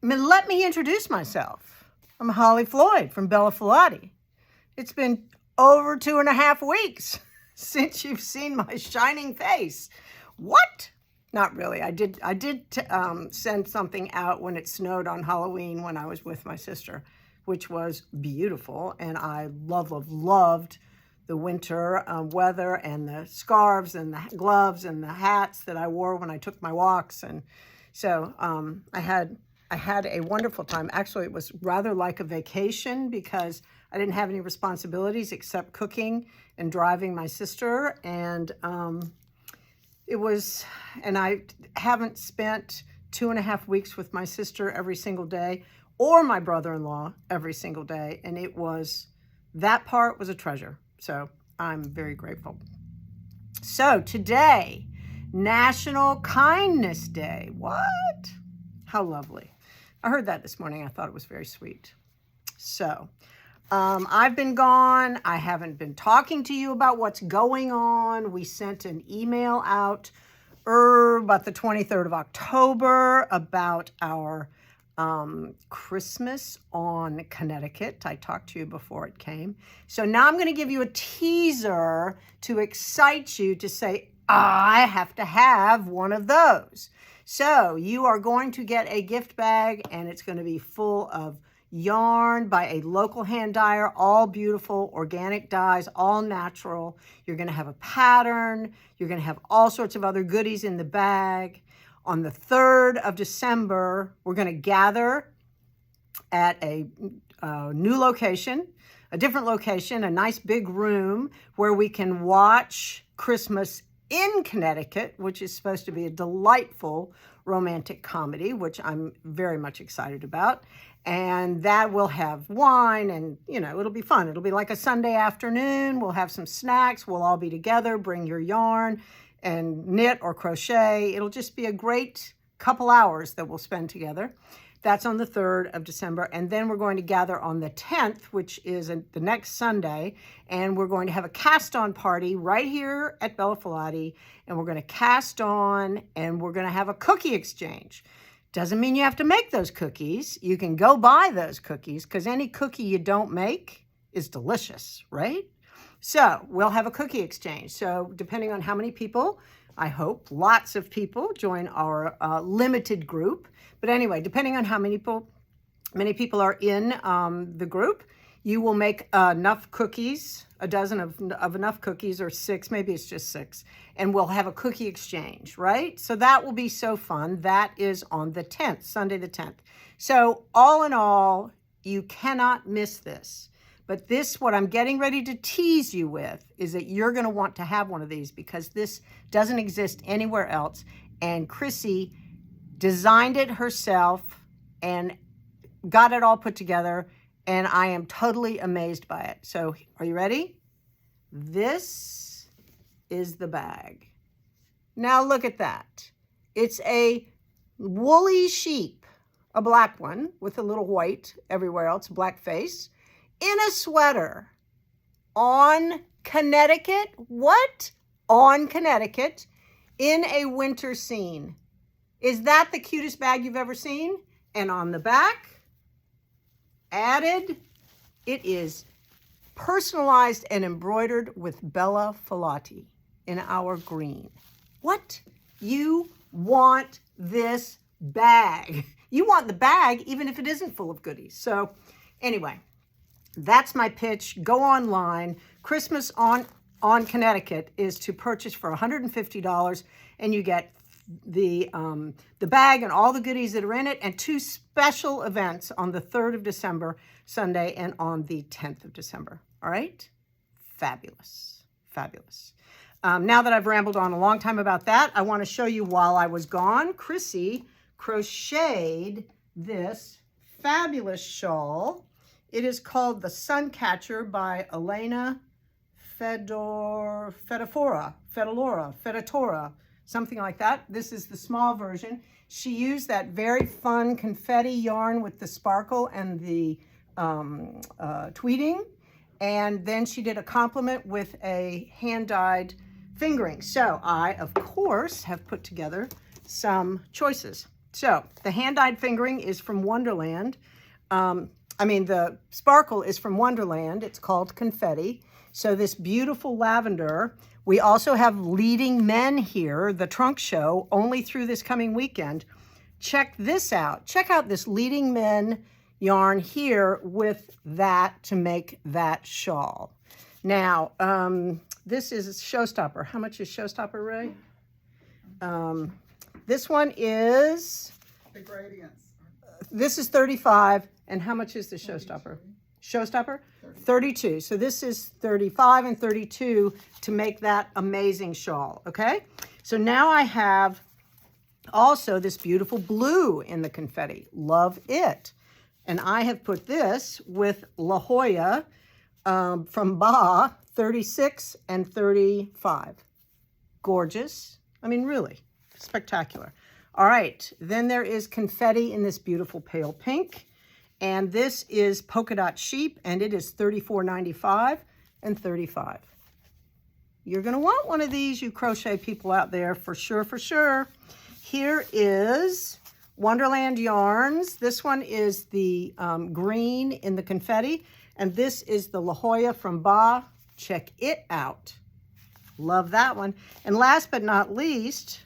let me introduce myself. I'm Holly Floyd from Bella Filati. It's been over 2.5 weeks since you've seen my shining face. What? Not really. I did send something out when it snowed on Halloween when I was with my sister, which was beautiful. And I loved the winter weather and the scarves and the gloves and the hats that I wore when I took my walks. And so I had a wonderful time. Actually, it was rather like a vacation because I didn't have any responsibilities except cooking and driving my sister. And I haven't spent 2.5 weeks with my sister every single day or my brother-in-law every single day. And that part was a treasure. So I'm very grateful. So today, National Kindness Day. What? How lovely. I heard that this morning. I thought it was very sweet. So I've been gone. I haven't been talking to you about what's going on. We sent an email out about the 23rd of October about our Christmas on Connecticut. I talked to you before it came. So now I'm going to give you a teaser to excite you to say, I have to have one of those. So you are going to get a gift bag, and it's going to be full of yarn by a local hand dyer, all beautiful organic dyes, all natural. You're going to have a pattern. You're going to have all sorts of other goodies in the bag. On the 3rd of December, we're going to gather at a new location, a different location, a nice big room where we can watch Christmas in Connecticut, which is supposed to be a delightful romantic comedy, which I'm very much excited about. And that will have wine and, it'll be fun. It'll be like a Sunday afternoon. We'll have some snacks. We'll all be together. Bring your yarn and knit or crochet. It'll just be a great couple hours that we'll spend together. That's on the 3rd of December. And then we're going to gather on the 10th, which is the next Sunday. And we're going to have a cast-on party right here at Bella Filati. And we're going to cast on and we're going to have a cookie exchange. Doesn't mean you have to make those cookies. You can go buy those cookies because any cookie you don't make is delicious, right? So we'll have a cookie exchange. So depending on how many people, I hope lots of people join our limited group. But anyway, depending on how many people are in the group, you will make enough cookies, a dozen of enough cookies, or 6, maybe it's just 6, and we'll have a cookie exchange, right? So that will be so fun. That is on the 10th, Sunday the 10th. So all in all, you cannot miss this. But what I'm getting ready to tease you with is that you're going to want to have one of these because this doesn't exist anywhere else. And Chrissy designed it herself and got it all put together. And I am totally amazed by it. So are you ready? This is the bag. Now look at that. It's a woolly sheep, a black one with a little white everywhere else, black face. In a sweater on Connecticut. What? On Connecticut in a winter scene. Is that the cutest bag you've ever seen? And on the back, added, it is personalized and embroidered with Bella Filati in our green. What? You want this bag. You want the bag even if it isn't full of goodies. So anyway, that's my pitch. Go online. Christmas on Connecticut is to purchase for $150, and you get the bag and all the goodies that are in it, and 2 special events on the 3rd of December, Sunday, and on the 10th of December. All right? Fabulous. Fabulous. Now that I've rambled on a long time about that, I want to show you while I was gone, Chrissy crocheted this fabulous shawl. It is called the Suncatcher by Elena Fedora, something like that. This is the small version. She used that very fun confetti yarn with the sparkle and the tweeting. And then she did a complement with a hand-dyed fingering. So I, of course, have put together some choices. So the hand-dyed fingering is from Wonderland. The sparkle is from Wonderland. It's called Confetti. So this beautiful lavender. We also have Leading Men here, the trunk show, only through this coming weekend. Check this out. Check out this Leading Men yarn here with that to make that shawl. Now, this is Showstopper. How much is Showstopper, Ray? This one is... The gradients. This is 35. And how much is the Showstopper? Showstopper? 32. So this is 35 and 32 to make that amazing shawl, okay? So now I have also this beautiful blue in the confetti. Love it. And I have put this with La Jolla from Ba, 36 and 35. Gorgeous. I mean, really spectacular. All right, then there is confetti in this beautiful pale pink. And this is Polka Dot Sheep, and it is $34.95 and 35. You're going to want one of these, you crochet people out there, for sure, for sure. Here is Wonderland Yarns. This one is the green in the confetti, and this is the La Jolla from Ba. Check it out. Love that one. And last but not least,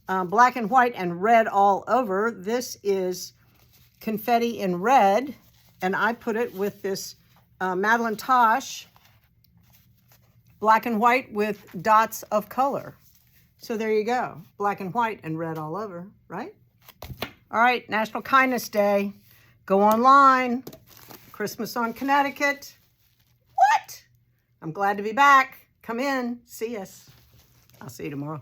black and white and red all over. This is confetti in red, and I put it with this Madeline Tosh black and white with dots of color. So there you go, black and white and red all over, right? All right, National Kindness Day. Go online, Christmas on Connecticut. What? I'm glad to be back. Come in, see us. I'll see you tomorrow.